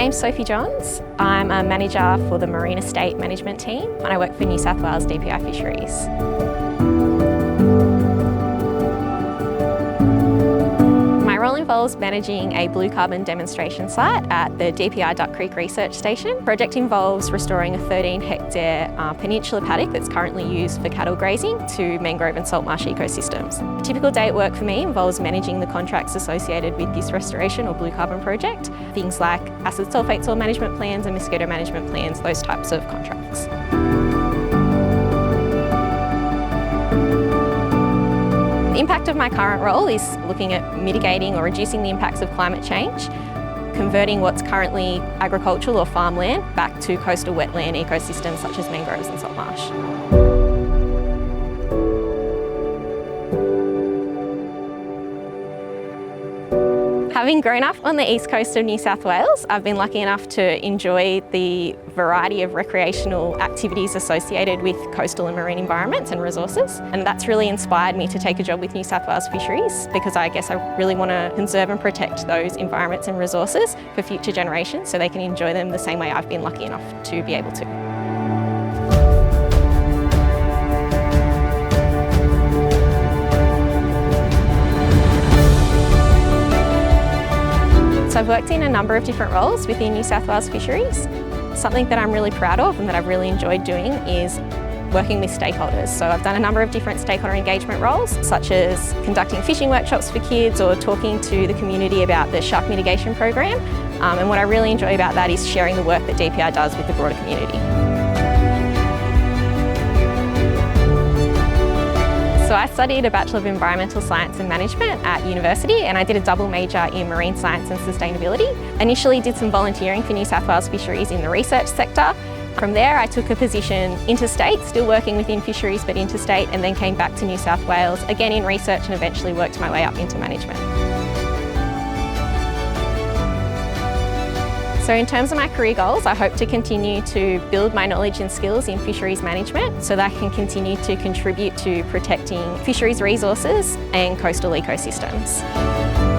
name's Sophie Johns. I'm a manager for the Marine Estate Management team and I work for New South Wales DPI Fisheries. My role involves managing a blue carbon demonstration site at the DPI Duck Creek Research Station. The project involves restoring a 13-hectare peninsula paddock that's currently used for cattle grazing to mangrove and saltmarsh ecosystems. A typical day at work for me involves managing the contracts associated with this restoration or blue carbon project, things like acid sulfate soil management plans and mosquito management plans, those types of contracts. The impact of my current role is looking at mitigating or reducing the impacts of climate change, converting what's currently agricultural or farmland back to coastal wetland ecosystems such as mangroves and saltmarsh. Having grown up on the east coast of New South Wales, I've been lucky enough to enjoy the variety of recreational activities associated with coastal and marine environments and resources. And that's really inspired me to take a job with New South Wales Fisheries because I guess I really want to conserve and protect those environments and resources for future generations so they can enjoy them the same way I've been lucky enough to be able to. So I've worked in a number of different roles within New South Wales Fisheries. Something that I'm really proud of and that I've really enjoyed doing is working with stakeholders. So I've done a number of different stakeholder engagement roles, such as conducting fishing workshops for kids or talking to the community about the shark mitigation program. And what I really enjoy about that is sharing the work that DPI does with the broader community. So I studied a Bachelor of Environmental Science and Management at university and I did a double major in Marine Science and Sustainability. Initially did some volunteering for New South Wales Fisheries in the research sector. From there I took a position interstate, still working within fisheries but interstate, and then came back to New South Wales, again in research, and eventually worked my way up into management. So in terms of my career goals, I hope to continue to build my knowledge and skills in fisheries management so that I can continue to contribute to protecting fisheries resources and coastal ecosystems.